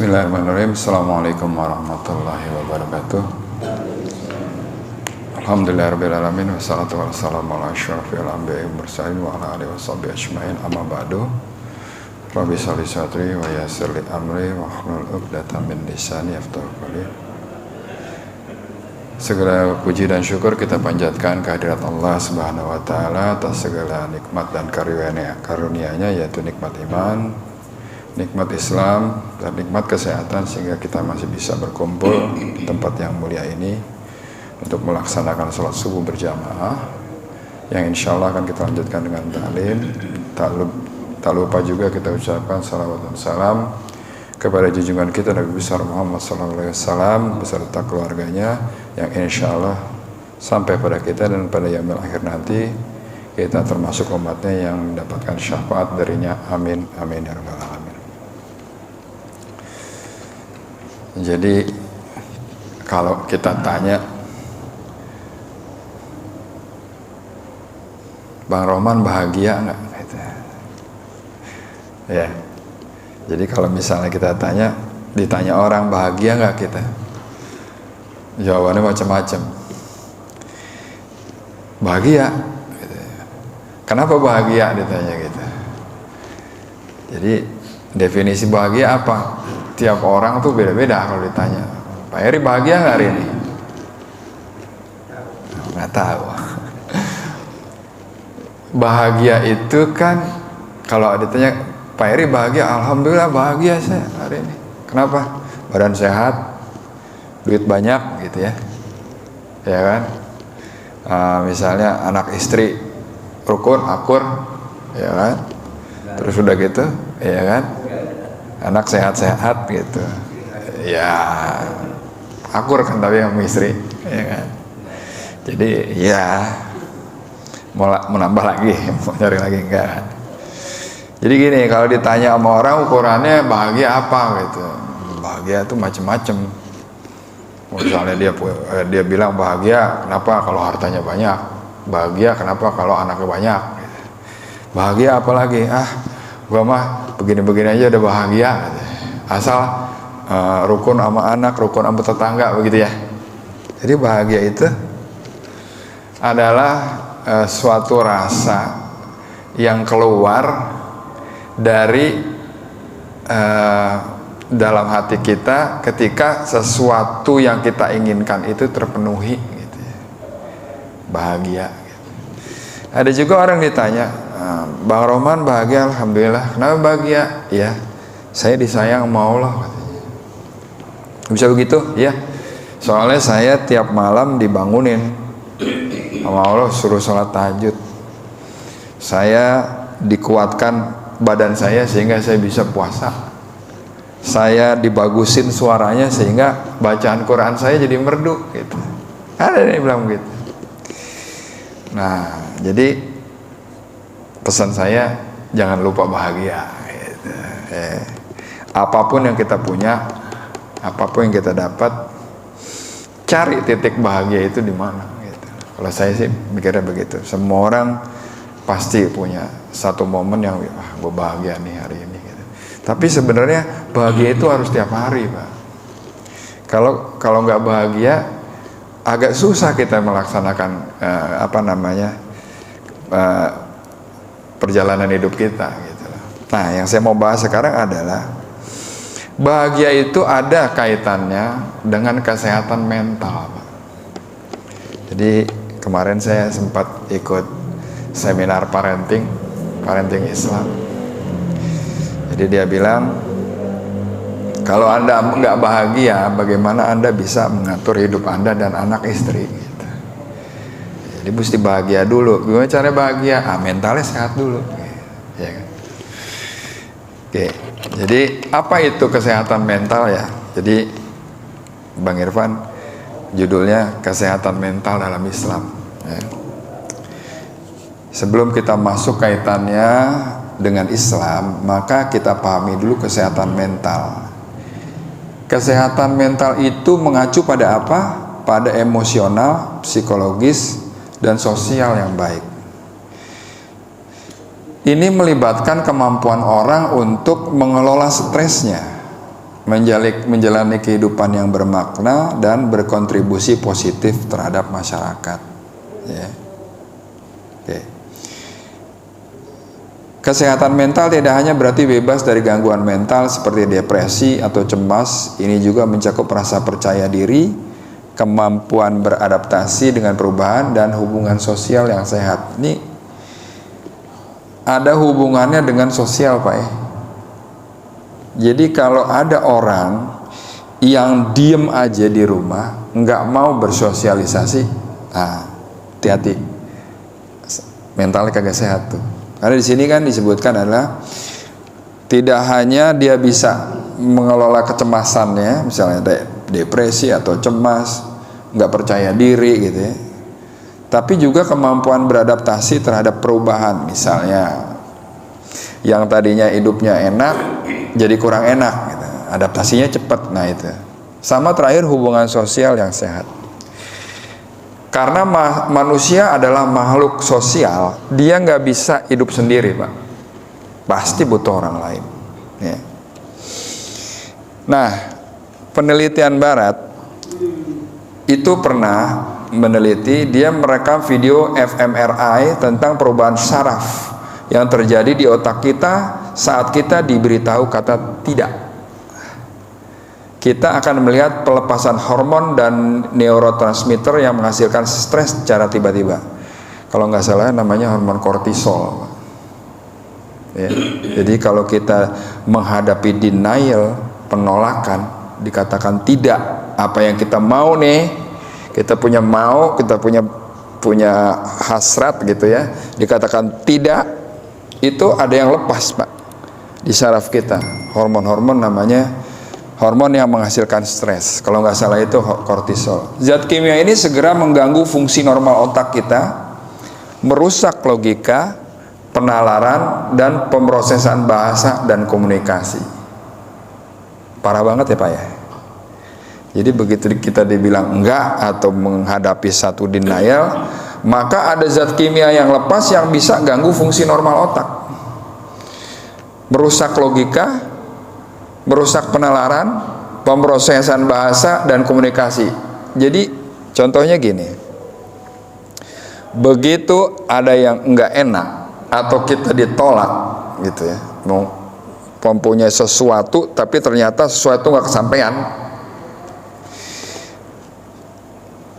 Bismillahirrahmanirrahim. Assalamualaikum warahmatullahi wabarakatuh. Alhamdulillahirrahmanirrahim. Wassalatu wassalamu ala asyrafil anbiya'i wal mursalin wa ala alihi washabihi ajmain, amma ba'du. Rabbi sholli sadri wa yassir li amri wahlul 'uqdatam min lisani yafqahu qawli. Segala puji dan syukur kita panjatkan kehadirat Allah Subhanahu wa taala atas segala nikmat dan karunia-Nya, yaitu nikmat iman, nikmat Islam, dan nikmat kesehatan, sehingga kita masih bisa berkumpul di tempat yang mulia ini untuk melaksanakan sholat subuh berjamaah, yang insya Allah akan kita lanjutkan dengan ta'lim. Tak lupa juga kita ucapkan salawat dan salam kepada junjungan kita Nabi besar Muhammad SAW beserta keluarganya, yang insya Allah sampai pada kita dan pada yaumil akhir nanti kita termasuk umatnya yang mendapatkan syafaat darinya. Amin amin ya rabbal alamin. Jadi kalau kita tanya, Bang Roman bahagia nggak? Gitu. Ya. Jadi kalau misalnya kita ditanya orang bahagia nggak kita? Jawabannya macam-macam. Bahagia. Gitu. Kenapa bahagia ditanya gitu? Jadi definisi bahagia apa? Tiap orang tuh beda-beda kalau ditanya. Pak Heri bahagia nggak hari ini? Nggak tahu. Bahagia itu kan kalau ditanya Pak Heri bahagia, alhamdulillah bahagia saya hari ini. Kenapa? Badan sehat, duit banyak gitu ya. Ya kan? Misalnya anak istri rukun, akur, ya kan? Terus udah gitu, ya kan? Anak sehat-sehat gitu, ya akur kan, tapi sama istri, ya kan. Jadi ya mau menambah lagi, mau nyari lagi enggak. Jadi gini, kalau ditanya sama orang ukurannya bahagia apa gitu, bahagia itu macem-macem. Misalnya dia bilang bahagia kenapa kalau hartanya banyak, bahagia kenapa kalau anaknya banyak, bahagia apa lagi, gua mah begini-begini aja udah bahagia, asal rukun sama anak, rukun sama tetangga, begitu ya. Jadi bahagia itu adalah suatu rasa yang keluar dari dalam hati kita ketika sesuatu yang kita inginkan itu terpenuhi, gitu ya. Bahagia gitu. Ada juga orang ditanya, Bang Roman bahagia, alhamdulillah. Kenapa bahagia? Ya, saya disayang sama Allah, katanya. Bisa begitu? Ya. Soalnya saya tiap malam dibangunin sama Allah, suruh sholat tahajud. Saya dikuatkan badan saya sehingga saya bisa puasa. Saya dibagusin suaranya sehingga bacaan Quran saya jadi merdu, gitu. Ada yang bilang begitu. Nah, jadi pesan saya, jangan lupa bahagia, gitu. Apapun yang kita punya, apapun yang kita dapat, cari titik bahagia itu di mana, gitu. Kalau saya sih mikirnya begitu. Semua orang pasti punya satu momen yang gue bahagia nih hari ini, gitu. Tapi sebenarnya bahagia itu harus tiap hari, Pak. Kalau nggak bahagia, agak susah kita melaksanakan perjalanan hidup kita, gitu. Nah, yang saya mau bahas sekarang adalah bahagia itu ada kaitannya dengan kesehatan mental, Pak. Jadi kemarin saya sempat ikut seminar parenting Islam. Jadi dia bilang, kalau Anda nggak bahagia, bagaimana Anda bisa mengatur hidup Anda dan anak istri, gitu. Jadi mesti bahagia dulu. Gimana caranya bahagia? Mentalnya sehat dulu, ya kan? Oke. Jadi apa itu kesehatan mental ya? Jadi Bang Irfan, judulnya kesehatan mental dalam Islam, ya. Sebelum kita masuk kaitannya dengan Islam, maka kita pahami dulu kesehatan mental. Kesehatan mental itu mengacu pada apa? Pada emosional, psikologis, dan sosial yang baik. Ini melibatkan kemampuan orang untuk mengelola stresnya, menjalani kehidupan yang bermakna dan berkontribusi positif terhadap masyarakat. Ya. Oke. Kesehatan mental tidak hanya berarti bebas dari gangguan mental seperti depresi atau cemas. Ini juga mencakup rasa percaya diri, kemampuan beradaptasi dengan perubahan, dan hubungan sosial yang sehat. Ini ada hubungannya dengan sosial, Pak ya. Jadi kalau ada orang yang diem aja di rumah, nggak mau bersosialisasi, hati-hati, mentalnya kagak sehat tuh. Karena di sini kan disebutkan adalah tidak hanya dia bisa mengelola kecemasannya, misalnya depresi atau cemas, nggak percaya diri gitu ya, tapi juga kemampuan beradaptasi terhadap perubahan. Misalnya yang tadinya hidupnya enak jadi kurang enak gitu. Adaptasinya cepat. Nah itu sama. Terakhir, hubungan sosial yang sehat. Karena manusia adalah makhluk sosial, dia nggak bisa hidup sendiri, Pak. Pasti butuh orang lain ya. Nah, penelitian Barat itu pernah meneliti, dia merekam video fMRI tentang perubahan saraf yang terjadi di otak kita saat kita diberitahu kata tidak. Kita akan melihat pelepasan hormon dan neurotransmitter yang menghasilkan stres secara tiba-tiba. Kalau nggak salah namanya hormon kortisol. Ya. Jadi kalau kita menghadapi denial, penolakan, dikatakan tidak, apa yang kita mau nih, kita punya mau, kita punya hasrat gitu ya, dikatakan tidak, itu ada yang lepas, Pak, di saraf kita. Hormon-hormon namanya hormon yang menghasilkan stres. Kalau nggak salah itu kortisol. Zat kimia ini segera mengganggu fungsi normal otak kita, merusak logika, penalaran, dan pemrosesan bahasa dan komunikasi. Parah banget ya, Pak ya. Jadi begitu kita dibilang enggak atau menghadapi satu denial, maka ada zat kimia yang lepas yang bisa ganggu fungsi normal otak, merusak logika, merusak penalaran, pemrosesan bahasa dan komunikasi. Jadi contohnya gini, begitu ada yang enggak enak atau kita ditolak gitu ya, mau mempunyai sesuatu tapi ternyata sesuatu nggak kesampaian.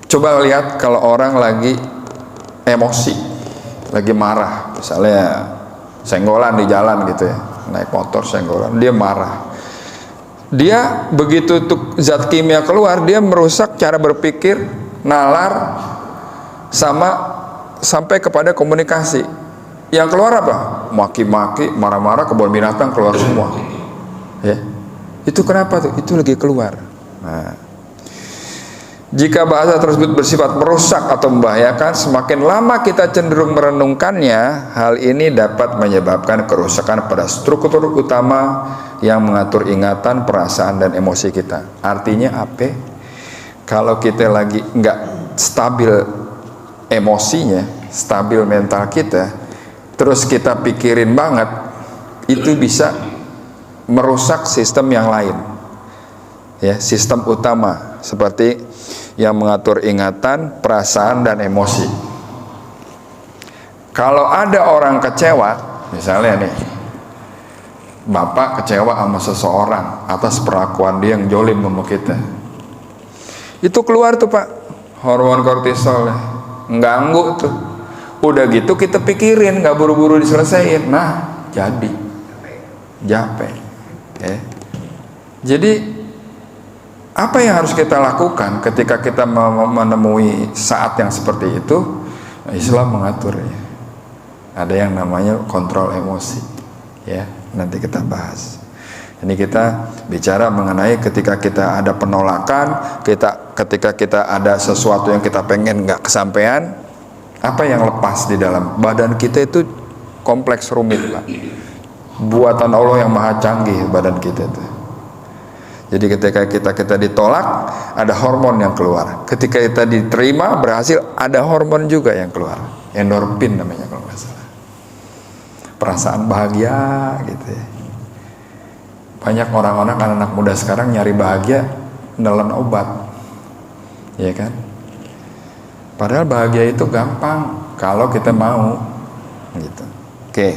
Coba lihat kalau orang lagi emosi, lagi marah, misalnya senggolan di jalan gitu ya, naik motor senggolan, dia marah. Dia begitu zat kimia keluar, dia merusak cara berpikir, nalar, sampai kepada komunikasi. Yang keluar apa? Maki-maki, marah-marah, kebun binatang keluar semua. Ya, itu kenapa tuh? Itu lagi keluar. Nah, jika bahasa tersebut bersifat merusak atau membahayakan, semakin lama kita cenderung merenungkannya, hal ini dapat menyebabkan kerusakan pada struktur utama yang mengatur ingatan, perasaan, dan emosi kita. Artinya apa? Kalau kita lagi nggak stabil emosinya, stabil mental kita, terus kita pikirin banget, itu bisa merusak sistem yang lain. Ya, sistem utama seperti yang mengatur ingatan, perasaan, dan emosi. Kalau ada orang kecewa, misalnya nih, bapak kecewa sama seseorang atas perlakuan dia yang jolim sama kita, itu keluar tuh, Pak, hormon kortisol, ngganggu tuh. Udah gitu kita pikirin, nggak buru-buru diselesaikan, nah jadi capek. Okay. Jadi apa yang harus kita lakukan ketika kita menemui saat yang seperti itu? Islam mengaturnya. Ada yang namanya kontrol emosi. Ya, nanti kita bahas. Ini kita bicara mengenai ketika kita ada penolakan, ketika kita ada sesuatu yang kita pengen nggak kesampaian, apa yang lepas di dalam badan kita itu kompleks, rumit, Pak. Buatan Allah yang maha canggih badan kita itu. Jadi ketika kita ditolak, ada hormon yang keluar. Ketika kita diterima, berhasil, ada hormon juga yang keluar. Endorfin namanya kalau nggak salah. Perasaan bahagia gitu ya. banyak orang-orang, anak muda sekarang nyari bahagia nelen obat, ya kan? Padahal bahagia itu gampang kalau kita mau, gitu. Oke.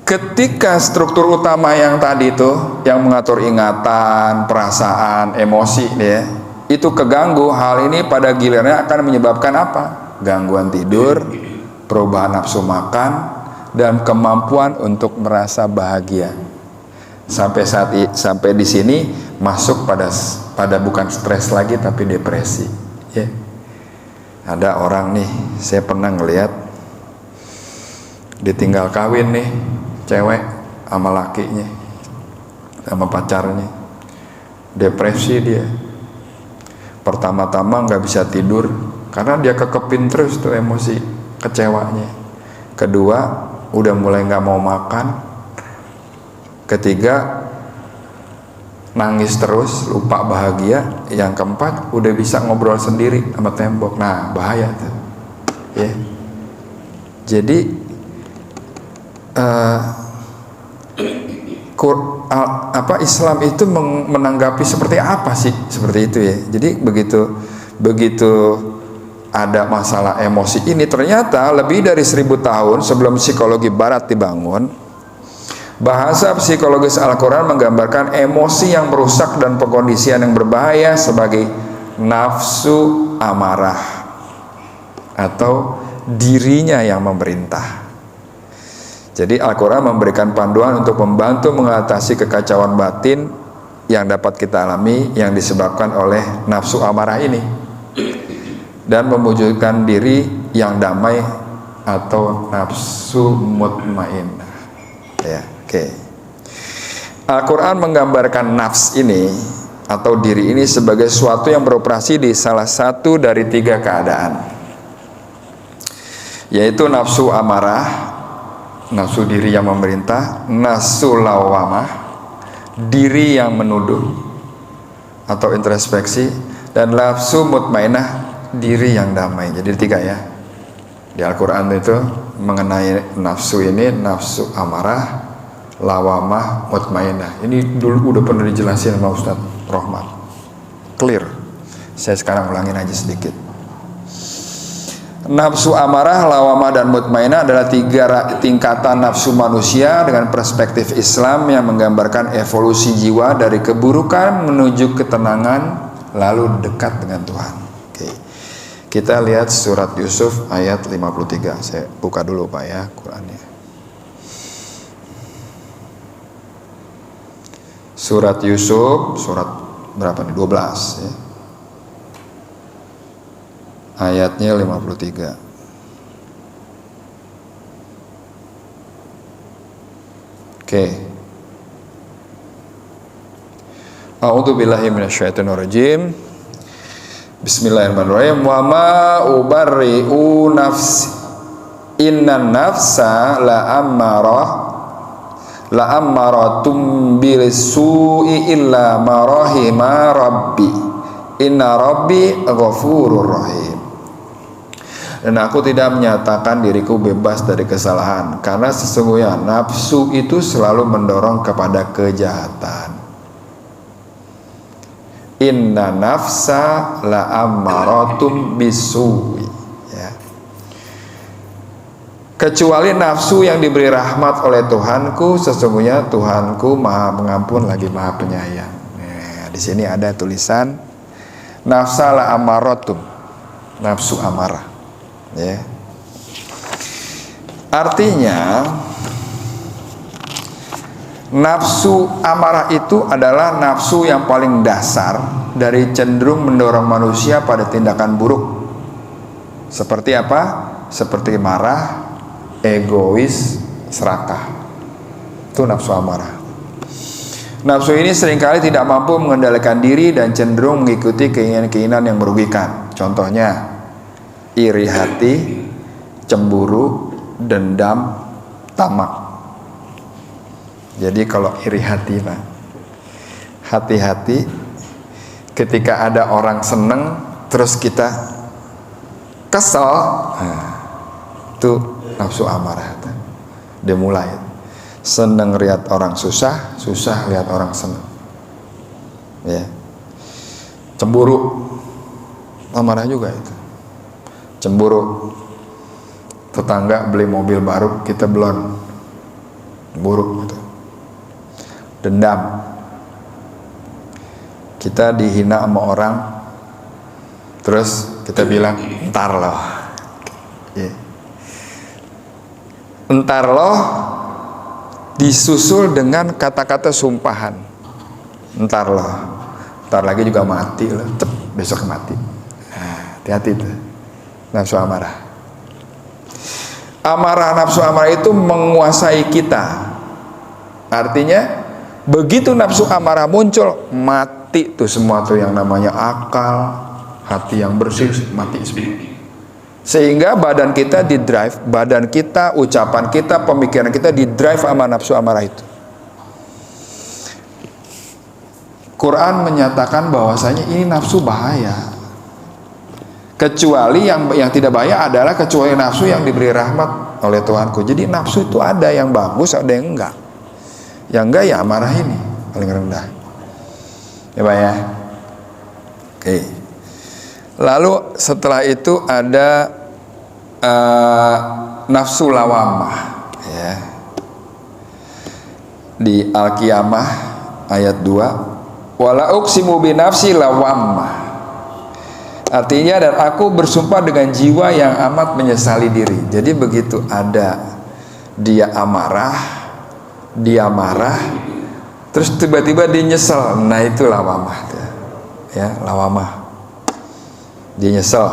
Ketika struktur utama yang tadi itu, yang mengatur ingatan, perasaan, emosi, ya, itu keganggu, hal ini pada gilirannya akan menyebabkan apa? Gangguan tidur, perubahan nafsu makan, dan kemampuan untuk merasa bahagia. Sampai di sini masuk pada bukan stres lagi tapi depresi, ya. Ada orang nih, saya pernah ngeliat ditinggal kawin nih, cewek sama lakinya, sama pacarnya, depresi dia. Pertama-tama nggak bisa tidur karena dia kekepin terus tuh emosi kecewanya. Kedua, udah mulai nggak mau makan. Ketiga, nangis terus, lupa bahagia. Yang keempat, udah bisa ngobrol sendiri sama tembok. Nah, bahaya tuh, ya. Jadi Islam itu menanggapi seperti apa sih, seperti itu, ya. Jadi begitu ada masalah emosi ini, ternyata lebih dari 1000 tahun sebelum psikologi barat dibangun, bahasa psikologis Al-Quran menggambarkan emosi yang merusak dan pengkondisian yang berbahaya sebagai nafsu amarah atau dirinya yang memerintah. Jadi Al-Quran memberikan panduan untuk membantu mengatasi kekacauan batin yang dapat kita alami yang disebabkan oleh nafsu amarah ini, dan mewujudkan diri yang damai atau nafsu mutmainnah, ya. Oke. Al-Quran menggambarkan nafs ini atau diri ini sebagai sesuatu yang beroperasi di salah satu dari 3 keadaan, yaitu nafsu amarah, nafsu diri yang memerintah, nafsu lawamah, diri yang menuduh atau introspeksi, dan nafsu mutmainnah, diri yang damai. Jadi 3, ya. Di Al-Quran itu mengenai nafsu ini, nafsu amarah, lawamah, mutmainnah. Ini dulu udah pernah dijelasin sama Ustadz Rohmat, clear. Saya sekarang ulangin aja sedikit. Nafsu amarah, lawamah, dan mutmainnah adalah 3 tingkatan nafsu manusia dengan perspektif Islam yang menggambarkan evolusi jiwa dari keburukan menuju ketenangan lalu dekat dengan Tuhan. Oke. Kita lihat surat Yusuf ayat 53. Saya buka dulu Pak, ya, Qurannya. Surat Yusuf, surat berapa nih? 12, ya. Ayatnya 53. Oke. A'udzu billahi minasyaitonir rajim. Bismillahirrahmanirrahim. Wa ma ubarri'u nafsi. Innan nafsa la'ammaratum bilis-su'i illa ma rahima rabbi. Inna rabbi ghafurur rahim. Dan aku tidak menyatakan diriku bebas dari kesalahan, karena sesungguhnya nafsu itu selalu mendorong kepada kejahatan. Inna nafsa la'ammaratum bisu'i, ya. Kecuali nafsu yang diberi rahmat oleh Tuhanku, sesungguhnya Tuhanku Maha Pengampun lagi Maha Penyayang. Nah, di sini ada tulisan nafsa la'ammaratum, nafsu amarah, ya. Artinya nafsu amarah itu adalah nafsu yang paling dasar dari cenderung mendorong manusia pada tindakan buruk. Seperti apa? Seperti marah, egois, serakah. Itu nafsu amarah. Nafsu ini seringkali tidak mampu mengendalikan diri dan cenderung mengikuti keinginan-keinginan yang merugikan. Contohnya iri hati, cemburu, dendam, tamak. Jadi kalau iri hati, Pak, hati-hati ketika ada orang seneng terus kita kesel, nah, itu nafsu amarah. Dia mulai seneng lihat orang susah, susah lihat orang seneng. Ya. Cemburu, amarah juga itu. Cemburu, tetangga beli mobil baru, kita belum. Cemburu gitu. Dendam, kita dihina sama orang, terus kita bilang entar loh. Ya. Entar loh disusul dengan kata-kata sumpahan. Entar loh, entar lagi juga mati loh, besok mati. Nah, hati-hati tuh nafsu amarah. Amarah, nafsu amarah itu menguasai kita. Artinya begitu nafsu amarah muncul, mati tuh semua tuh yang namanya akal, hati yang bersih, mati semua. Sehingga badan kita di drive, badan kita, ucapan kita, pemikiran kita di drive sama nafsu amarah itu. Quran menyatakan bahwasanya ini nafsu bahaya. Kecuali yang tidak bahaya adalah kecuali nafsu yang diberi rahmat oleh Tuhanku. Jadi nafsu itu ada yang bagus, ada yang enggak. Yang enggak ya amarah ini paling rendah. Ya Pak ya. Oke. Lalu setelah itu ada nafsu lawamah ya. Di Al-Qiyamah ayat 2, wala uqsimu bi nafsi lawamah. Artinya, dan aku bersumpah dengan jiwa yang amat menyesali diri. Jadi begitu ada dia amarah, dia marah, terus tiba-tiba dia nyesel. Nah itu lawamah ya, lawamah. Dia nyesel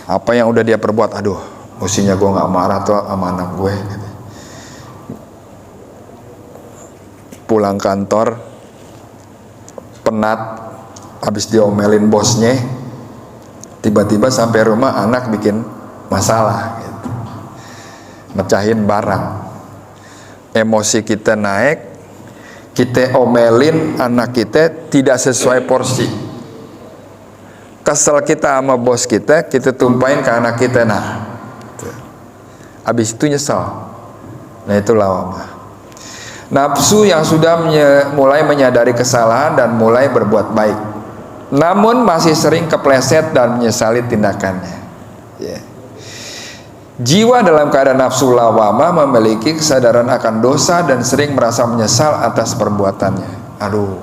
apa yang udah dia perbuat. Aduh, mestinya gue nggak marah tuh sama anak gue. Pulang kantor penat, habis diomelin bosnya, tiba-tiba sampai rumah anak bikin masalah gitu. Mecahin barang, emosi kita naik, kita omelin anak kita tidak sesuai porsi. Kesel kita sama bos kita tumpahin ke anak kita. Nah, habis itu nyesel. Nah itu lawamah. Nafsu yang sudah mulai menyadari kesalahan dan mulai berbuat baik, namun masih sering kepleset dan menyesali tindakannya. Yeah. Jiwa dalam keadaan nafsu lawamah memiliki kesadaran akan dosa dan sering merasa menyesal atas perbuatannya. Aduh,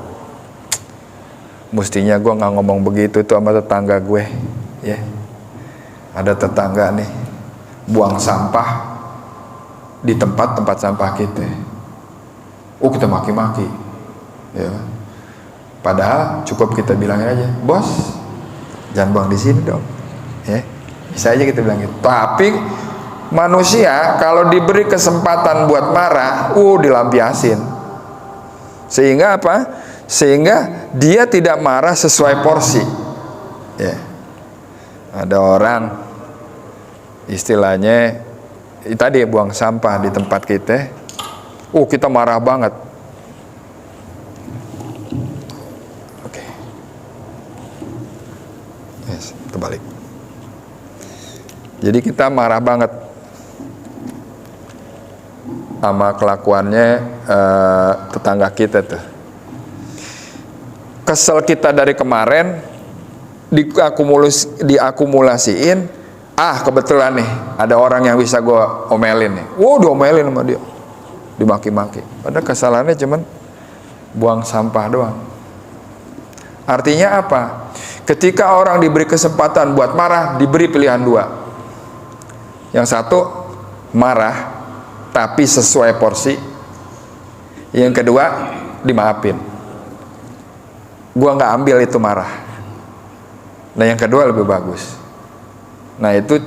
mestinya gue nggak ngomong begitu tuh sama tetangga gue, ya. Ada tetangga nih buang sampah di tempat sampah kita. Kita maki-maki, ya. Padahal cukup kita bilang aja, bos, jangan buang di sini dong, ya. Bisa aja kita bilang gitu. Tapi manusia kalau diberi kesempatan buat marah, dilampiasin. Sehingga apa? Sehingga dia tidak marah sesuai porsi. Ya. Ada orang istilahnya tadi buang sampah di tempat kita. Kita marah banget. Oke. Yes, terbalik. Jadi kita marah banget sama kelakuannya tetangga kita tuh. Kesel kita dari kemarin diakumulasiin. Kebetulan nih ada orang yang bisa gue omelin nih. Diomelin sama dia, dimaki-maki. Padahal kesalahannya cuman buang sampah doang. Artinya apa? Ketika orang diberi kesempatan buat marah, diberi pilihan dua. Yang satu, marah tapi sesuai porsi. Yang kedua, dimaafin. Gua nggak ambil itu marah. Nah yang kedua lebih bagus. Nah itu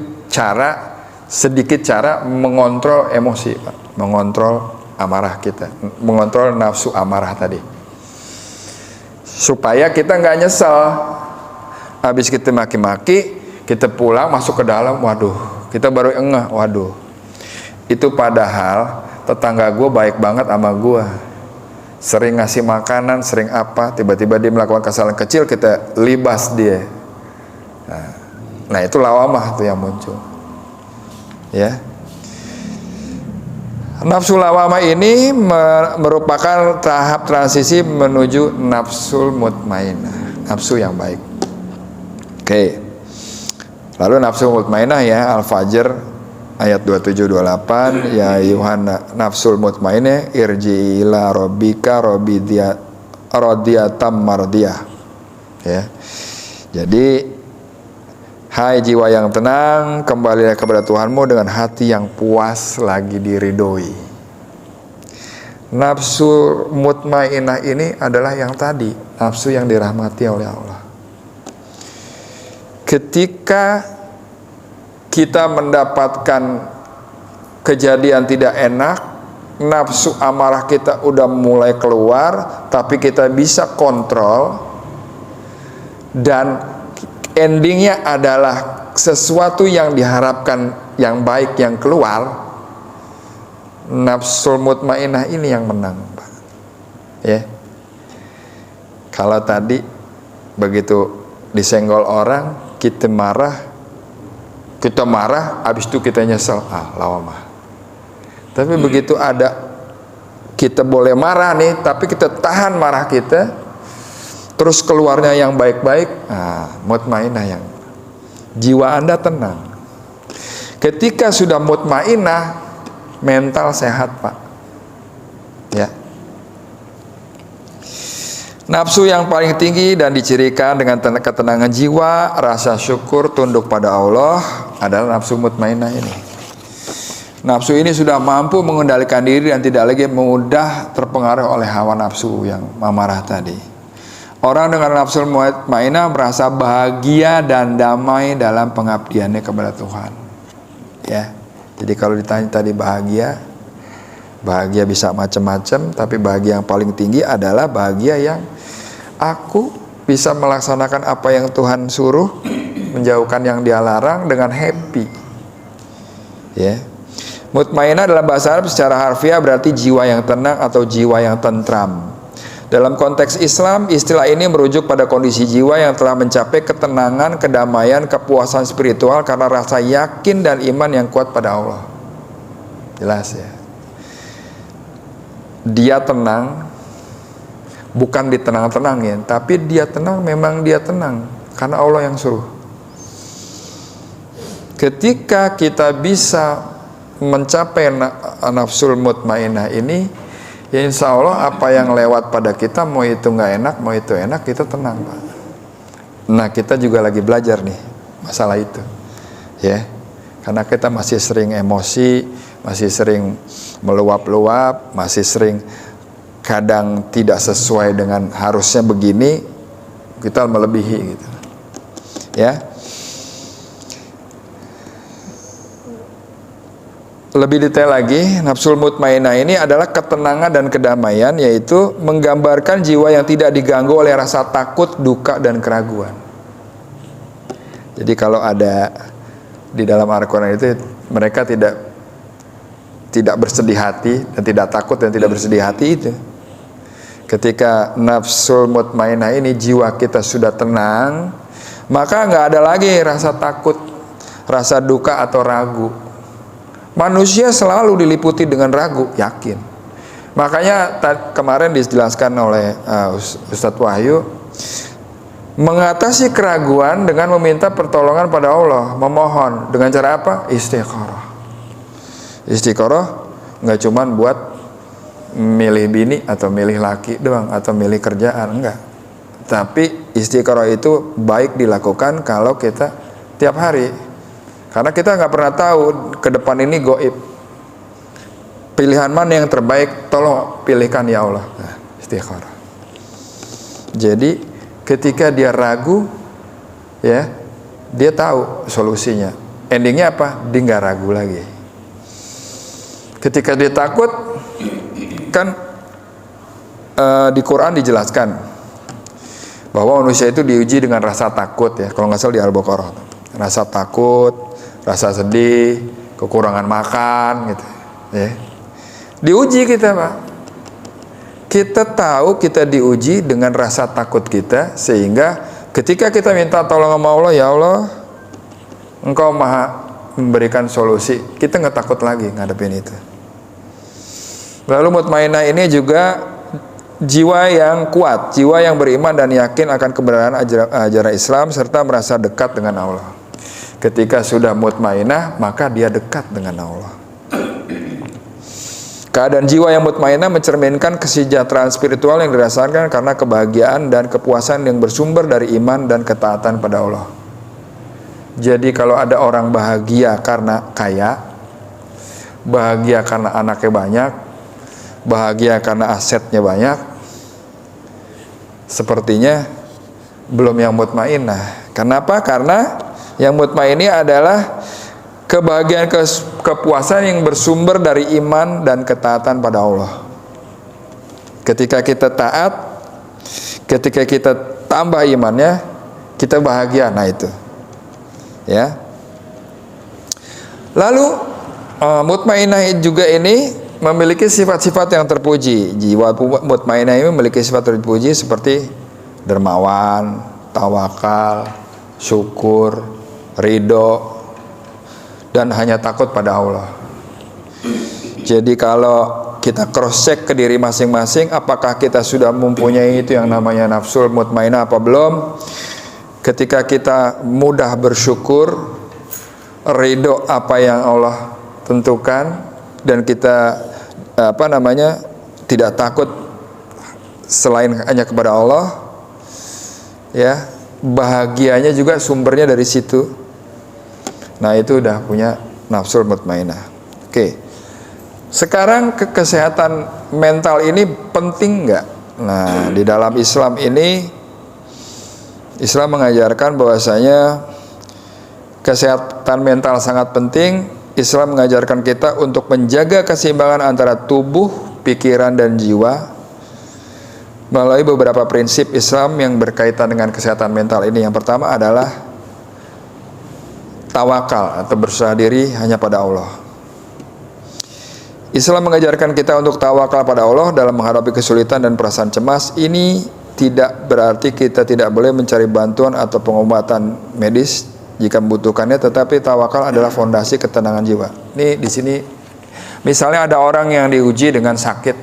sedikit cara mengontrol emosi, Pak. Mengontrol amarah kita, mengontrol nafsu amarah tadi, supaya kita nggak nyesel. Habis kita maki-maki, kita pulang masuk ke dalam, kita baru ngeh, itu padahal tetangga gue baik banget sama gue, sering ngasih makanan, sering apa, tiba-tiba dia melakukan kesalahan kecil, kita libas dia. Nah itu lawamah tuh yang muncul, ya. Nafsu lawamah ini merupakan tahap transisi menuju nafsul mutmainah, nafsu yang baik. Oke. Lalu nafsu mutmainah ya, Al-Fajr ayat 27-28, ya Yuhanna nafsul mutmainah irji ila rabbika radiyatan mardiyah. Ya. Jadi hai jiwa yang tenang, kembalilah kepada Tuhanmu dengan hati yang puas lagi diridhoi. Nafsu mutmainah ini adalah yang tadi, nafsu yang dirahmati oleh Allah. Ketika kita mendapatkan kejadian tidak enak, nafsu amarah kita udah mulai keluar, tapi kita bisa kontrol, dan endingnya adalah sesuatu yang diharapkan yang baik yang keluar. Nafsul mutmainah ini yang menang, Pak. Ya. Kalau tadi begitu disenggol orang, kita marah, habis itu kita nyesel, lawamah. Tapi begitu ada, kita boleh marah nih, tapi kita tahan marah kita, terus keluarnya yang baik-baik, mutmainah yang jiwa Anda tenang. Ketika sudah mutmainah, mental sehat, Pak. Ya. Nafsu yang paling tinggi dan dicirikan dengan ketenangan jiwa, rasa syukur, tunduk pada Allah adalah nafsu mutmainah ini. Nafsu ini sudah mampu mengendalikan diri dan tidak lagi mudah terpengaruh oleh hawa nafsu yang amarah tadi. Orang dengan nafsu mutmainah merasa bahagia dan damai dalam pengabdiannya kepada Tuhan. Ya. Jadi kalau ditanya tadi bahagia bisa macam-macam, tapi bahagia yang paling tinggi adalah bahagia yang aku bisa melaksanakan apa yang Tuhan suruh, menjauhkan yang Dia larang dengan happy. Ya. Mutmainah dalam bahasa Arab secara harfiah berarti jiwa yang tenang atau jiwa yang tentram. Dalam konteks Islam, istilah ini merujuk pada kondisi jiwa yang telah mencapai ketenangan, kedamaian, kepuasan spiritual karena rasa yakin dan iman yang kuat pada Allah. Jelas ya. Dia tenang, bukan ditenang-tenangin, tapi dia tenang, memang dia tenang karena Allah yang suruh. Ketika kita bisa mencapai nafsul mutmainah ini, ya insya Allah apa yang lewat pada kita, mau itu nggak enak, mau itu enak, kita tenang, Pak. Nah, kita juga lagi belajar nih masalah itu, ya, karena kita masih sering emosi, masih sering meluap-luap, masih sering kadang tidak sesuai dengan harusnya begini, kita melebihi gitu, ya. Lebih detail lagi, nafsul mutmainah ini adalah ketenangan dan kedamaian, yaitu menggambarkan jiwa yang tidak diganggu oleh rasa takut, duka, dan keraguan. Jadi kalau ada di dalam Al-Quran itu, mereka tidak bersedih hati dan tidak takut dan tidak bersedih hati itu. Ketika nafsul mutmainah ini jiwa kita sudah tenang, maka nggak ada lagi rasa takut, rasa duka atau ragu. Manusia selalu diliputi dengan ragu, yakin. Makanya kemarin dijelaskan oleh Ustadz Wahyu, mengatasi keraguan dengan meminta pertolongan pada Allah, memohon dengan cara apa? Istiqoroh. Istiqoroh nggak cuman buat milih bini atau milih laki doang atau milih kerjaan, enggak. Tapi istiqoroh itu baik dilakukan kalau kita tiap hari. Karena kita nggak pernah tahu ke depan ini goib. Pilihan mana yang terbaik, tolong pilihkan ya Allah. Nah, istiqoroh. Jadi ketika dia ragu, ya, dia tahu solusinya. Endingnya apa? Dia nggak ragu lagi. Ketika dia takut, kan di Quran dijelaskan bahwa manusia itu diuji dengan rasa takut, ya. Kalau nggak salah di Al-Baqarah, rasa takut, rasa sedih, kekurangan makan, gitu, ya. Diuji kita, Pak. Kita tahu kita diuji dengan rasa takut kita, sehingga ketika kita minta tolong sama Allah, ya Allah, Engkau maha memberikan solusi, kita nggak takut lagi ngadepin itu. Lalu mutmainah ini juga jiwa yang kuat, jiwa yang beriman dan yakin akan kebenaran ajaran Islam serta merasa dekat dengan Allah. Ketika sudah mutmainah, maka dia dekat dengan Allah. Keadaan jiwa yang mutmainah mencerminkan kesejahteraan spiritual yang dirasakan karena kebahagiaan dan kepuasan yang bersumber dari iman dan ketaatan pada Allah. Jadi kalau ada orang bahagia karena kaya, bahagia karena anaknya banyak, bahagia karena asetnya banyak, sepertinya belum yang mutmainah. Kenapa? Karena yang mutmainah adalah kebahagiaan, kepuasan yang bersumber dari iman dan ketaatan pada Allah. Ketika kita taat, ketika kita tambah imannya, kita bahagia. Nah itu, ya. Lalu mutmainah juga ini memiliki sifat-sifat yang terpuji. Jiwa mutmainah ini memiliki sifat terpuji seperti dermawan, tawakal, syukur, ridho, dan hanya takut pada Allah. Jadi kalau kita cross check ke diri masing-masing, apakah kita sudah mempunyai itu yang namanya nafsul mutmainah apa belum? Ketika kita mudah bersyukur, ridho apa yang Allah tentukan, dan kita tidak takut selain hanya kepada Allah, ya, bahagianya juga sumbernya dari situ. Nah itu udah punya nafsul mutmainah. Oke. Sekarang kesehatan mental ini penting nggak? Nah di dalam Islam ini, Islam mengajarkan bahwasanya kesehatan mental sangat penting. Islam mengajarkan kita untuk menjaga keseimbangan antara tubuh, pikiran, dan jiwa melalui beberapa prinsip Islam yang berkaitan dengan kesehatan mental ini. Yang pertama adalah tawakal atau berserah diri hanya pada Allah. Islam mengajarkan kita untuk tawakal pada Allah dalam menghadapi kesulitan dan perasaan cemas. Ini tidak berarti kita tidak boleh mencari bantuan atau pengobatan medis jika membutuhkannya, tetapi tawakal adalah fondasi ketenangan jiwa. Ini di sini misalnya ada orang yang diuji dengan sakit,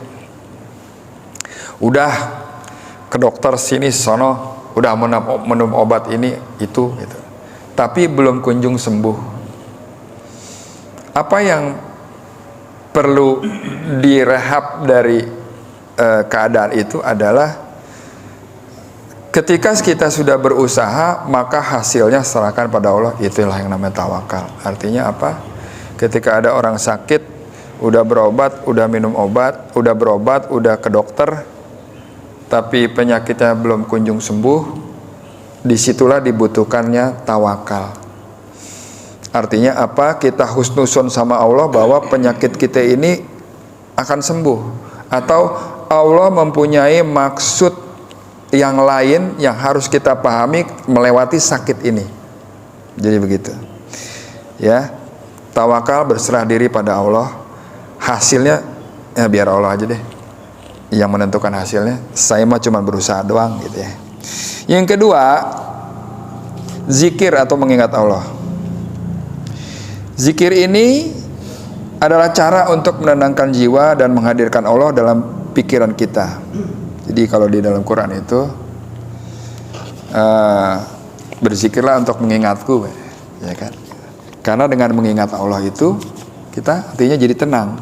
udah ke dokter sini sono, udah minum obat ini itu gitu, tapi belum kunjung sembuh. Apa yang perlu direhab dari keadaan itu adalah ketika kita sudah berusaha, maka hasilnya serahkan pada Allah. Itulah yang namanya tawakal. Artinya apa? Ketika ada orang sakit, udah berobat, udah minum obat, udah berobat, udah ke dokter, tapi penyakitnya belum kunjung sembuh, disitulah dibutuhkannya tawakal. Artinya apa? Kita husnuzon sama Allah bahwa penyakit kita ini akan sembuh, atau Allah mempunyai maksud yang lain yang harus kita pahami melewati sakit ini. Jadi begitu, ya. Tawakal, berserah diri pada Allah. Hasilnya ya biar Allah aja deh yang menentukan hasilnya. Saya mah cuma berusaha doang gitu ya. Yang kedua, zikir atau mengingat Allah. Zikir ini adalah cara untuk menenangkan jiwa dan menghadirkan Allah dalam pikiran kita. Jadi kalau di dalam Quran itu berzikirlah untuk mengingatku, ya kan? Karena dengan mengingat Allah itu kita artinya jadi tenang.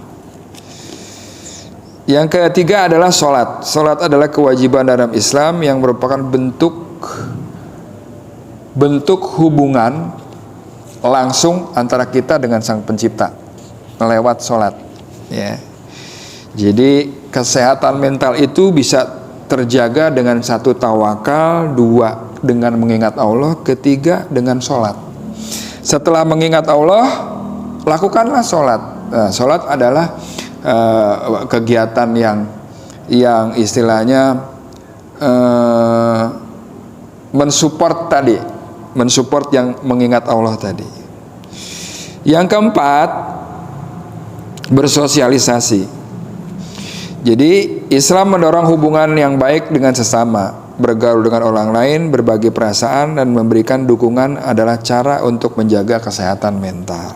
Yang ketiga adalah sholat. Sholat adalah kewajiban dalam Islam yang merupakan bentuk hubungan langsung antara kita dengan Sang Pencipta lewat sholat, ya. Jadi kesehatan mental itu bisa terjaga dengan satu tawakal, dua dengan mengingat Allah, ketiga dengan sholat. Setelah mengingat Allah, lakukanlah sholat. Nah, sholat adalah kegiatan yang istilahnya mensupport tadi, mensupport yang mengingat Allah tadi. Yang keempat, bersosialisasi. Jadi Islam mendorong hubungan yang baik dengan sesama, bergaul dengan orang lain, berbagi perasaan, dan memberikan dukungan adalah cara untuk menjaga kesehatan mental.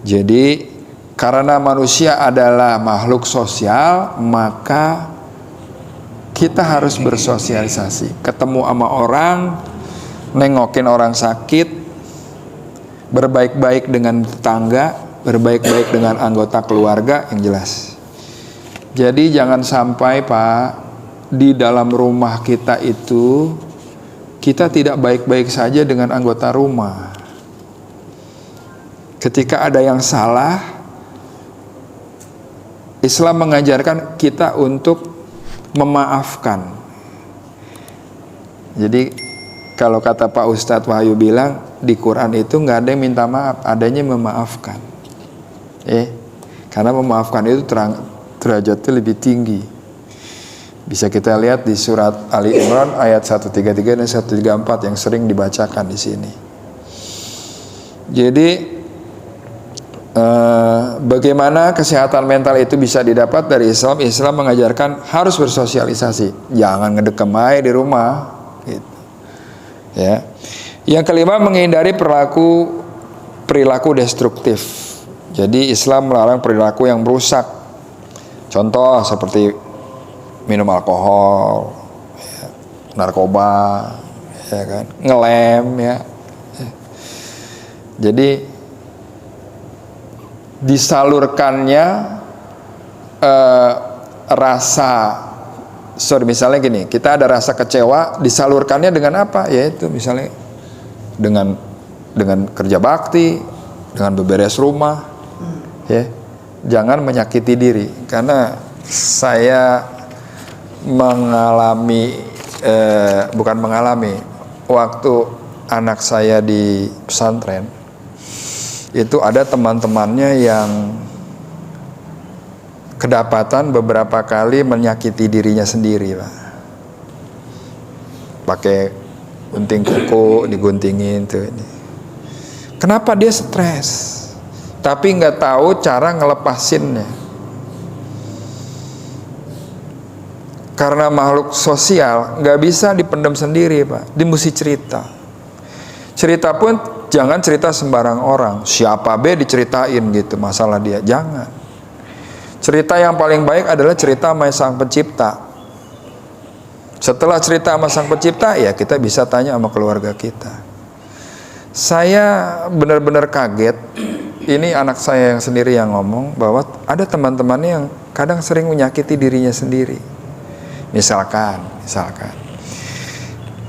Jadi Karena manusia adalah makhluk sosial, maka kita harus bersosialisasi. Ketemu sama orang, nengokin orang sakit, berbaik-baik dengan tetangga, berbaik-baik dengan anggota keluarga, yang jelas. Jadi jangan sampai Pak, di dalam rumah kita itu kita tidak baik-baik saja dengan anggota rumah. Ketika ada yang salah, Islam mengajarkan kita untuk memaafkan. Jadi kalau kata Pak Ustadz Wahyu bilang, di Quran itu nggak ada yang minta maaf, adanya memaafkan. Karena memaafkan itu derajatnya lebih tinggi. Bisa kita lihat di surat Ali Imran ayat 133 dan 134 yang sering dibacakan di sini. Jadi bagaimana kesehatan mental itu bisa didapat dari Islam? Islam mengajarkan harus bersosialisasi, jangan ngedekam aja di rumah, gitu. Ya. Yang kelima, menghindari perilaku destruktif. Jadi Islam melarang perilaku yang merusak. Contoh seperti minum alkohol, ya, narkoba, ya kan, ngelem, ya. Jadi disalurkannya misalnya gini, kita ada rasa kecewa, disalurkannya dengan apa? Yaitu misalnya dengan kerja bakti, dengan beberes rumah, ya. Jangan menyakiti diri, karena saya waktu anak saya di pesantren, itu ada teman-temannya yang kedapatan beberapa kali menyakiti dirinya sendiri, Pak. Pakai gunting kuku, diguntingin tuh. Kenapa dia stres? Tapi nggak tahu cara ngelepasinnya. Karena makhluk sosial nggak bisa dipendam sendiri, Pak. Dia mesti cerita. Cerita pun jangan cerita sembarang orang. Siapa be diceritain gitu masalah dia. Jangan. Cerita yang paling baik adalah cerita sama Sang Pencipta. Setelah cerita sama Sang Pencipta, ya kita bisa tanya sama keluarga kita. Saya benar-benar kaget. Ini anak saya yang sendiri yang ngomong bahwa ada teman-temannya yang kadang sering menyakiti dirinya sendiri. Misalkan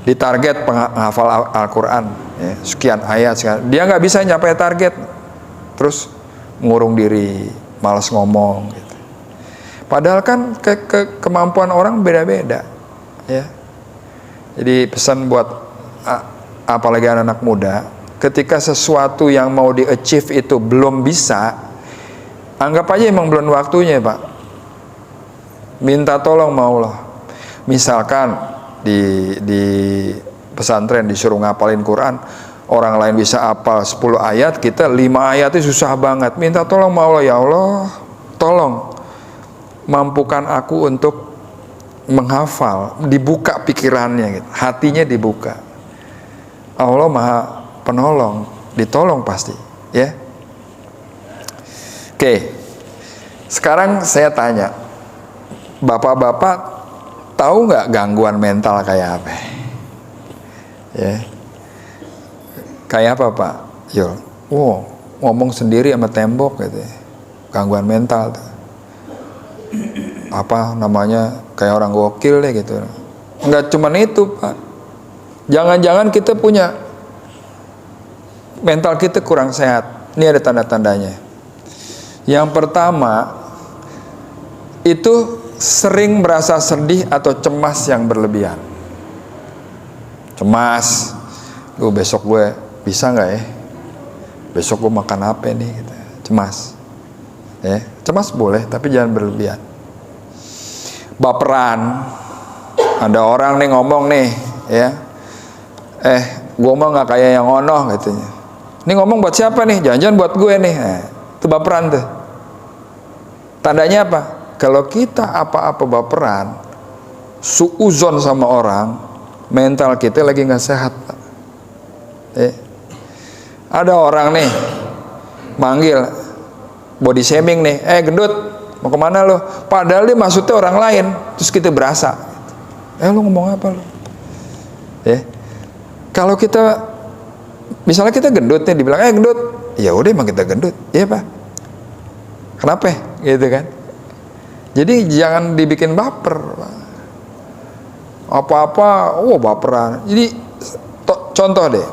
ditarget penghafal Al-Quran, ya, sekian ayat, dia nggak bisa nyampe target, terus ngurung diri, malas ngomong, gitu. Padahal kan kemampuan orang beda-beda, ya. Jadi pesan buat apalagi anak-anak muda, ketika sesuatu yang mau di-achieve itu belum bisa, anggap aja emang belum waktunya, Pak. Minta tolong maulah. Misalkan di pesantren disuruh ngapalin Quran, orang lain bisa hafal 10 ayat, kita 5 ayat itu susah banget. Minta tolong maulah, ya Allah, tolong mampukan aku untuk menghafal, dibuka pikirannya, gitu. Hatinya dibuka. Allah Maha Penolong, ditolong pasti, ya. Oke. Sekarang saya tanya, bapak-bapak tahu nggak gangguan mental kayak apa? Ya. Kayak apa, Pak? Yo, ngomong sendiri sama tembok gitu. Gangguan mental tuh. Apa namanya? Kayak orang gokil deh gitu. Nggak cuman itu, Pak. Jangan-jangan kita punya mental kita kurang sehat. Ini ada tanda-tandanya. Yang pertama, itu sering merasa sedih atau cemas yang berlebihan. Cemas, besok gue bisa nggak ya? Besok gue makan apa nih? Gitu. Cemas. Cemas boleh, tapi jangan berlebihan. Baperan. Ada orang nih ngomong nih, ya. Gue mau nggak kayak yang ono, katanya. Ini ngomong buat siapa nih? Jangan-jangan buat gue nih. Itu baperan tuh. Tandanya apa? Kalau kita apa-apa baperan, suuzon sama orang, mental kita lagi nggak sehat. Ada orang nih manggil, body shaming nih, gendut, mau kemana lo? Padahal dia maksudnya orang lain, terus kita berasa, lo ngomong apa lo? Kalau kita, misalnya kita gendut nih, dibilang gendut, ya udah emang kita gendut, iya Pak. Kenapa? Gitu kan? Jadi jangan dibikin baper, Pak. Apa-apa, baperan. Jadi contoh deh,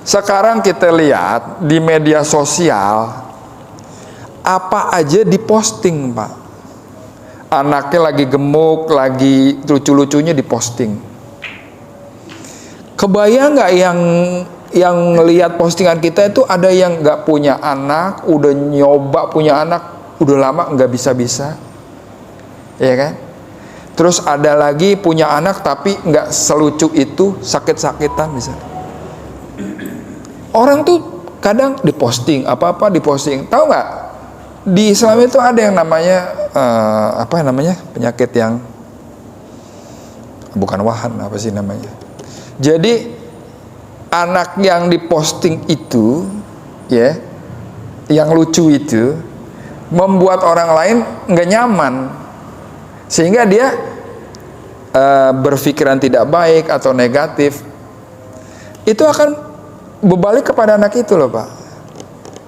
sekarang kita lihat di media sosial, apa aja diposting, Pak. Anaknya lagi gemuk, lagi lucu-lucunya diposting. Kebayang nggak yang ngelihat postingan kita itu ada yang nggak punya anak, udah nyoba punya anak, udah lama nggak bisa-bisa, ya kan? Terus ada lagi punya anak tapi nggak selucu itu, sakit-sakitan misalnya. Orang tuh kadang diposting, apa-apa diposting. Tahu nggak? Di Islam itu ada yang namanya penyakit yang bukan wahan, apa sih namanya? Jadi anak yang diposting itu, ya, yang lucu itu membuat orang lain nggak nyaman, sehingga dia berpikiran tidak baik atau negatif. Itu akan berbalik kepada anak itu loh, Pak.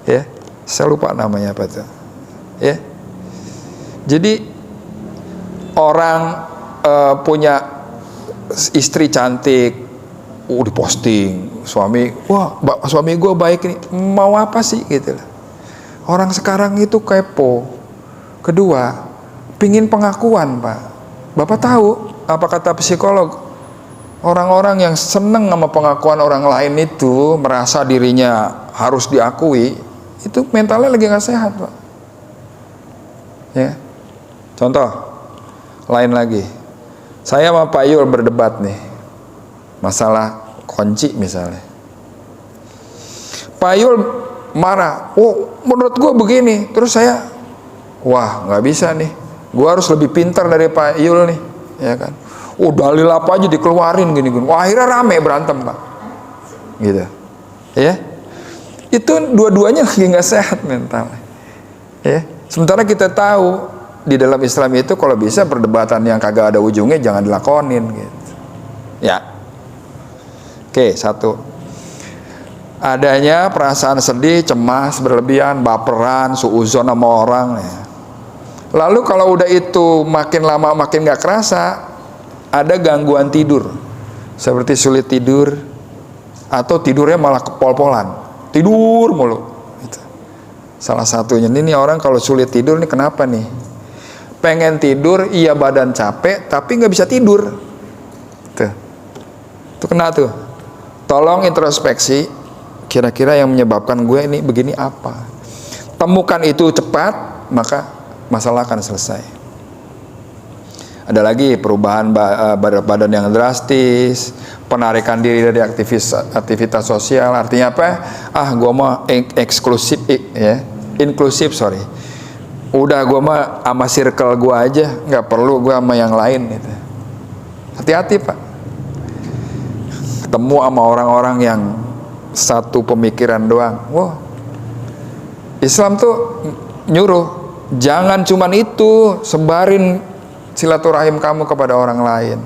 Ya, saya lupa namanya apa tuh. Ya, jadi orang punya istri cantik, diposting, suami gue baik nih, mau apa sih gitu lah. Orang sekarang itu kepo. Kedua, pingin pengakuan, Pak. Bapak tahu apa kata psikolog? Orang-orang yang seneng sama pengakuan orang lain itu, merasa dirinya harus diakui, itu mentalnya lagi nggak sehat, Pak. Ya, contoh lain lagi, saya sama Pak Yul berdebat nih, masalah kunci misalnya. Pak Yul marah, menurut gue begini. Terus saya, nggak bisa nih, gue harus lebih pintar dari Pak Yul nih, ya kan? Dalil apa aja dikeluarin gini-gini. Akhirnya rame berantem, Pak. Gitu, ya. Itu dua-duanya lagi nggak sehat mentalnya. Ya. Sementara kita tahu di dalam Islam itu kalau bisa perdebatan yang kagak ada ujungnya jangan dilakonin, gitu. Ya. Oke, satu. Adanya perasaan sedih, cemas, berlebihan, baperan, suuzon sama orang. Ya. Lalu kalau udah itu makin lama makin gak kerasa, ada gangguan tidur. Seperti sulit tidur, atau tidurnya malah kepol-polan. Tidur mulu. Gitu. Salah satunya, ini orang kalau sulit tidur nih kenapa nih? Pengen tidur, iya badan capek, tapi gak bisa tidur. Tuh. Itu kena tuh. Tolong introspeksi, kira-kira yang menyebabkan gue ini begini apa? Temukan itu cepat, maka masalah akan selesai. Ada lagi perubahan badan yang drastis, penarikan diri dari aktivitas sosial. Artinya apa? Gue mau eksklusif, inklusif, sorry. Udah gue mah sama circle gue aja, nggak perlu gue sama yang lain. Gitu. Hati-hati, Pak. Ketemu sama orang-orang yang satu pemikiran doang. Islam tuh nyuruh, jangan cuman itu, sebarin silaturahim kamu kepada orang lain.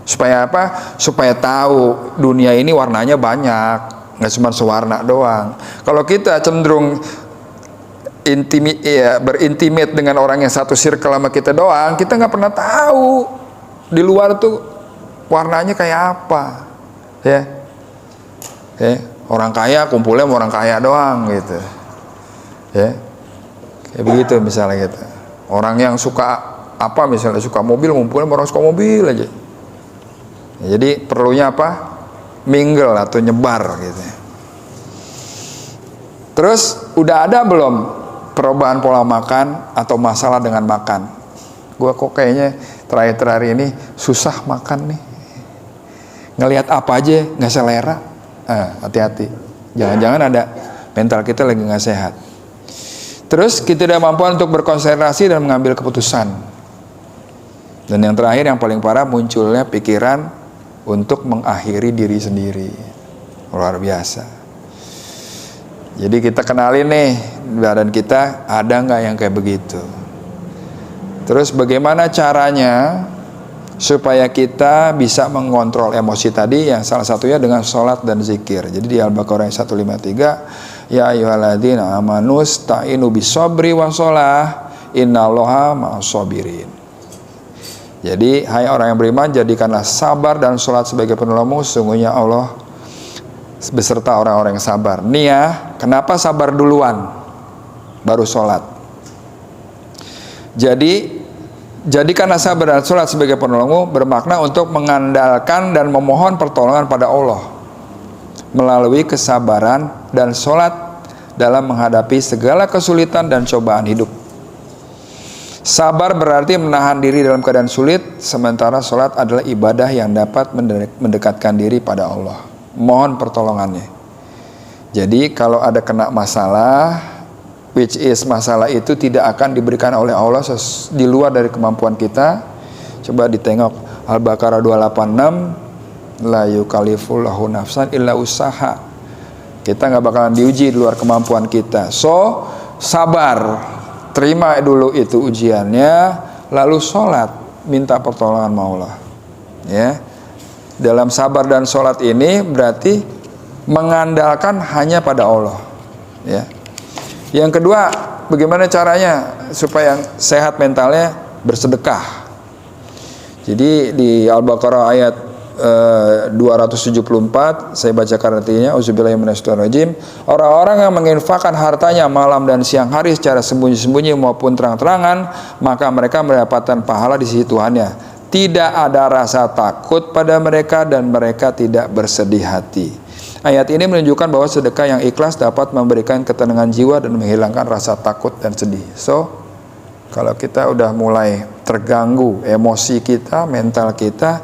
Supaya apa? Supaya tahu dunia ini warnanya banyak, nggak cuma sewarna doang. Kalau kita cenderung berintimate dengan orang yang satu circle sama kita doang, kita nggak pernah tahu di luar tuh warnanya kayak apa. Ya, orang kaya kumpulnya sama orang kaya doang gitu. Ya, kayak begitu misalnya gitu. Orang yang suka misalnya suka mobil, ngumpulnya sama orang suka mobil aja. Ya, jadi perlunya apa? Mingle atau nyebar gitu. Terus udah ada belum perubahan pola makan atau masalah dengan makan? Gua kok kayaknya terakhir-terakhir ini susah makan nih. Ngelihat apa aja nggak selera. Hati-hati. Jangan-jangan ada mental kita lagi nggak sehat. Terus kita tidak mampu untuk berkonsentrasi dan mengambil keputusan. Dan yang terakhir yang paling parah, munculnya pikiran untuk mengakhiri diri sendiri. Luar biasa. Jadi kita kenalin nih badan kita ada nggak yang kayak begitu. Terus bagaimana caranya supaya kita bisa mengontrol emosi tadi, yang salah satunya dengan sholat dan zikir. Jadi di Al-Baqarah 153, ya ayyuhalladzina amanu sta'inu bisobri wa sholah innallaha ma'as-sabirin. Jadi hai orang yang beriman, jadikanlah sabar dan sholat sebagai penolongmu, sungguhnya Allah beserta orang-orang yang sabar. Nih ya, kenapa sabar duluan baru sholat? Jadi jadikanlah sabar dan sholat sebagai penolongmu bermakna untuk mengandalkan dan memohon pertolongan pada Allah melalui kesabaran dan sholat dalam menghadapi segala kesulitan dan cobaan hidup. Sabar berarti menahan diri dalam keadaan sulit, sementara sholat adalah ibadah yang dapat mendekatkan diri pada Allah, mohon pertolongannya. Jadi kalau ada kena masalah, which is masalah itu tidak akan diberikan oleh Allah di luar dari kemampuan kita. Coba ditengok Al-Baqarah 286, la yukallifullahu nafsan illa usaha. Kita nggak bakalan diuji di luar kemampuan kita. So sabar, terima dulu itu ujiannya, lalu sholat, minta pertolongan Allah. Ya, dalam sabar dan sholat ini berarti mengandalkan hanya pada Allah. Ya. Yang kedua, bagaimana caranya supaya sehat mentalnya? Bersedekah. Jadi di Al-Baqarah ayat 274, saya bacakan artinya, auzubillahi minasyaitonirrajim. Orang-orang yang menginfakkan hartanya malam dan siang hari secara sembunyi-sembunyi maupun terang-terangan, maka mereka mendapatkan pahala di sisi Tuhannya. Tidak ada rasa takut pada mereka dan mereka tidak bersedih hati. Ayat ini menunjukkan bahwa sedekah yang ikhlas dapat memberikan ketenangan jiwa dan menghilangkan rasa takut dan sedih. So, kalau kita udah mulai terganggu emosi kita, mental kita,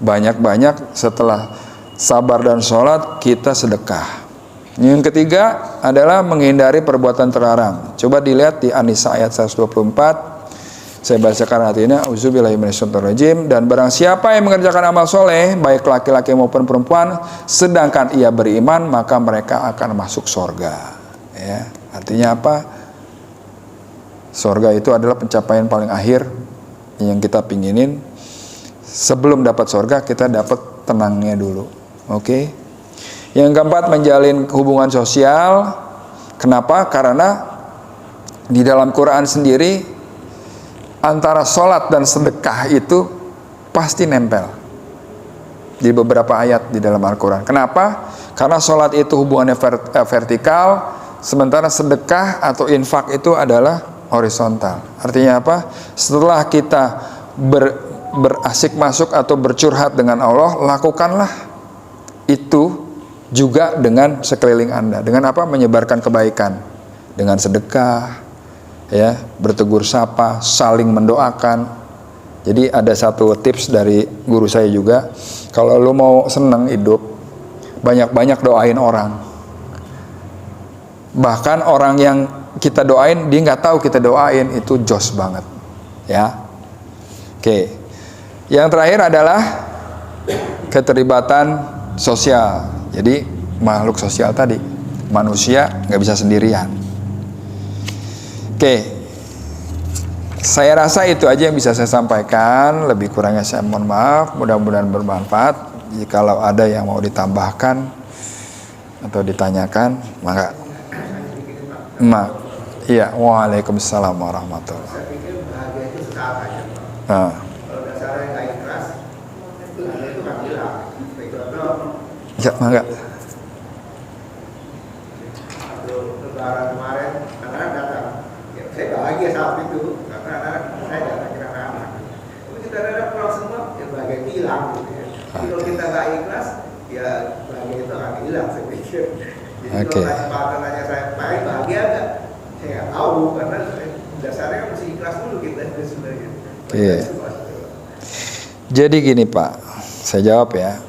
banyak-banyak setelah sabar dan sholat kita sedekah. Yang ketiga adalah menghindari perbuatan terlarang. Coba dilihat di An-Nisa ayat 124. Saya bacakan artinya, auzubillahi minasyaitonirrajim. Dan barang siapa yang mengerjakan amal soleh, baik laki-laki maupun perempuan, sedangkan ia beriman, maka mereka akan masuk surga. Ya, artinya apa? Surga itu adalah pencapaian paling akhir yang kita pinginin. Sebelum dapat surga, kita dapat tenangnya dulu. Oke. Yang keempat, menjalin hubungan sosial. Kenapa? Karena di dalam Quran sendiri, antara sholat dan sedekah itu pasti nempel di beberapa ayat di dalam Al-Quran. Kenapa? Karena sholat itu hubungannya vertikal, sementara sedekah atau infak itu adalah horizontal. Artinya apa? Setelah kita berasik masuk atau bercurhat dengan Allah, lakukanlah itu juga dengan sekeliling Anda. Dengan apa? Menyebarkan kebaikan. Dengan sedekah, ya, bertegur sapa, saling mendoakan. Jadi ada satu tips dari guru saya juga, kalau lo mau senang hidup, banyak-banyak doain orang. Bahkan orang yang kita doain, dia nggak tahu kita doain, itu jos banget. Ya, oke. Yang terakhir adalah keterlibatan sosial. Jadi makhluk sosial tadi, manusia nggak bisa sendirian. Oke, saya rasa itu aja yang bisa saya sampaikan. Lebih kurangnya saya mohon maaf. Mudah-mudahan bermanfaat. Jikalau ada yang mau ditambahkan atau ditanyakan, maka. Iya, waalaikumsalam warahmatullahi wabarakatuh. Saya pikir bahagia itu sesaat aja, Pak. Kalau dasarnya nggak ikhlas, bahagia itu kan hilang. Ya, mangga. Waktu lebaran kemarin, anak-anak datang. Ya, saya bahagia saat itu, karena anak-anak saya datang ke anak-anak. Tapi kita ada pulang semua, ya bahagia itu hilang. Gitu ya. Jadi kalau kita nggak ikhlas, ya bahagia itu akan hilang, saya pikir. Jadi kalau tanya saya, Pak, bahagia nggak? Saya nggak tahu, karena dasarnya mesti ikhlas dulu kita sebenarnya. Iya. Jadi gini Pak, saya jawab ya.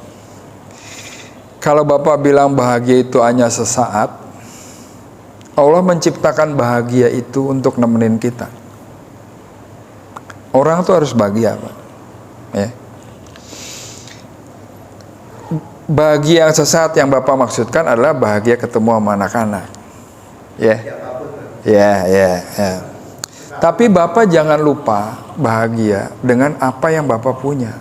Kalau Bapak bilang bahagia itu hanya sesaat, Allah menciptakan bahagia itu untuk nemenin kita. Orang tuh harus bahagia, Pak. Ya. Bahagia yang sesaat yang Bapak maksudkan adalah bahagia ketemu sama anak-anak. Ya. Siapapun. Ya. Tapi Bapak jangan lupa bahagia dengan apa yang Bapak punya.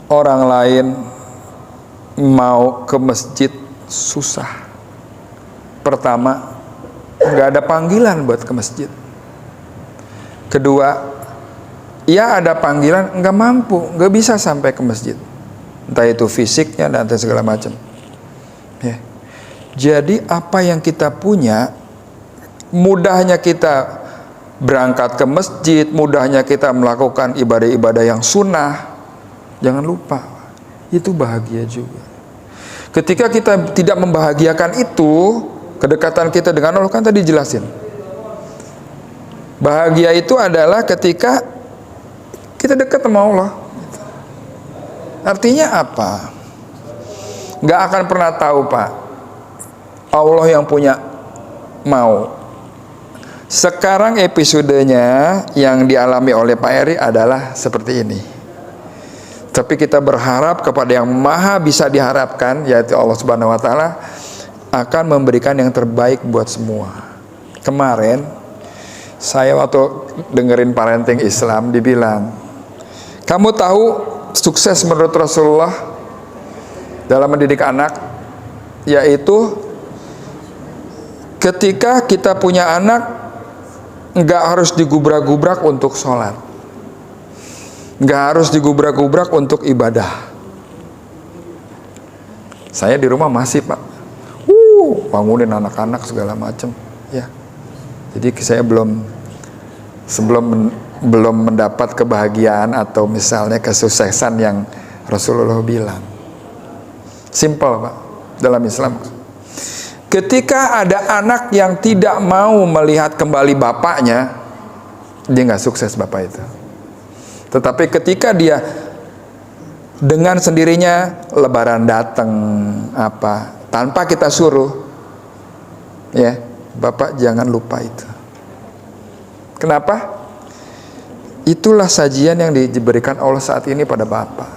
Orang lain mau ke masjid susah. Pertama, nggak ada panggilan buat ke masjid. Kedua, ya ada panggilan, nggak mampu, nggak bisa sampai ke masjid. Entah itu fisiknya dan segala macam. Ya. Jadi apa yang kita punya, mudahnya kita berangkat ke masjid, mudahnya kita melakukan ibadah-ibadah yang sunnah. Jangan lupa, itu bahagia juga. Ketika kita tidak membahagiakan itu, kedekatan kita dengan Allah kan tadi jelasin. Bahagia itu adalah ketika kita dekat sama Allah. Artinya apa? Nggak akan pernah tahu, Pak. Allah yang punya mau. Sekarang episodenya yang dialami oleh Pak Eri adalah seperti ini. Tapi kita berharap kepada yang maha bisa diharapkan, yaitu Allah Subhanahu wa Ta'ala, akan memberikan yang terbaik buat semua. Kemarin saya waktu dengerin parenting Islam dibilang, kamu tahu sukses menurut Rasulullah dalam mendidik anak, yaitu ketika kita punya anak, nggak harus digubrak-gubrak untuk sholat, nggak harus digubrak-gubrak untuk ibadah. Saya di rumah masih, Pak, bangunin anak-anak segala macam, ya. Jadi saya belum mendapat kebahagiaan atau misalnya kesuksesan yang Rasulullah bilang. Simple, Pak, dalam Islam. Ketika ada anak yang tidak mau melihat kembali bapaknya, dia nggak sukses bapak itu. Tetapi ketika dia dengan sendirinya lebaran datang tanpa kita suruh, ya, bapak jangan lupa itu. Kenapa? Itulah sajian yang diberikan Allah saat ini pada bapak.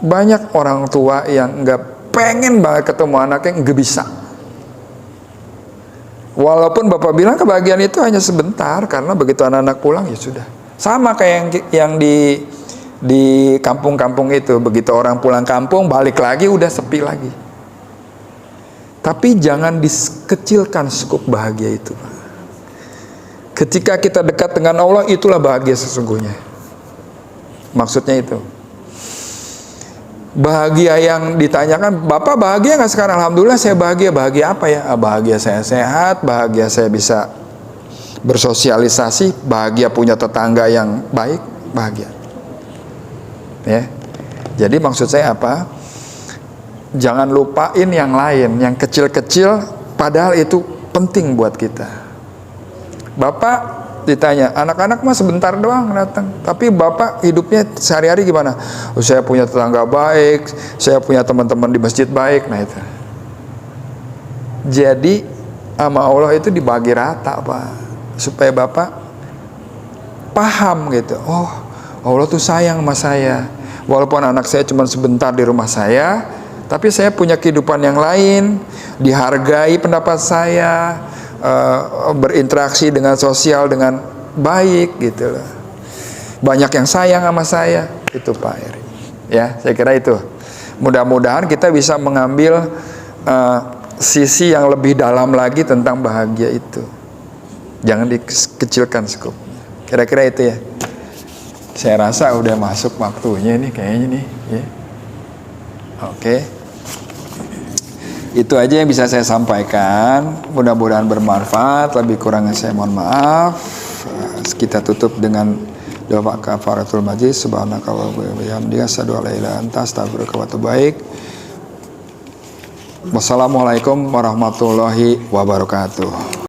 Banyak orang tua yang nggak pengen banget ketemu anaknya, nggak bisa. Walaupun bapak bilang kebahagiaan itu hanya sebentar, karena begitu anak-anak pulang ya sudah. Sama kayak yang di kampung-kampung itu, begitu orang pulang kampung balik lagi udah sepi lagi. Tapi jangan dikecilkan skup bahagia itu, Pak. Ketika kita dekat dengan Allah, itulah bahagia sesungguhnya. Maksudnya itu. Bahagia yang ditanyakan, Bapak bahagia nggak sekarang? Alhamdulillah saya bahagia. Bahagia apa ya? Bahagia saya sehat, bahagia saya bisa bersosialisasi, bahagia punya tetangga yang baik, bahagia. Ya. Jadi maksud saya apa? Jangan lupain yang lain, yang kecil-kecil, padahal itu penting buat kita. Bapak ditanya, anak-anak mah sebentar doang datang, tapi bapak hidupnya sehari-hari gimana? Saya punya tetangga baik, saya punya teman-teman di masjid baik. Nah itu. Jadi sama Allah itu dibagi rata, Pak, supaya bapak paham gitu. Oh, Allah tuh sayang sama saya. Walaupun anak saya cuma sebentar di rumah saya, tapi saya punya kehidupan yang lain, dihargai pendapat saya, berinteraksi dengan sosial dengan baik gitu loh. Banyak yang sayang sama saya, itu Pak Eri. Ya, saya kira itu. Mudah-mudahan kita bisa mengambil sisi yang lebih dalam lagi tentang bahagia itu. Jangan dikecilkan skup. Kira-kira itu ya. Saya rasa udah masuk waktunya nih kayaknya nih, ya. Oke. Itu aja yang bisa saya sampaikan. Mudah-mudahan bermanfaat. Lebih kurangnya saya mohon maaf. Kita tutup dengan doa kafaratul majlis. Subhanaka wa bihamdika asyhadu an la ilaha illa anta astaghfiruka wa atubu ilaik. Wassalamualaikum warahmatullahi wabarakatuh.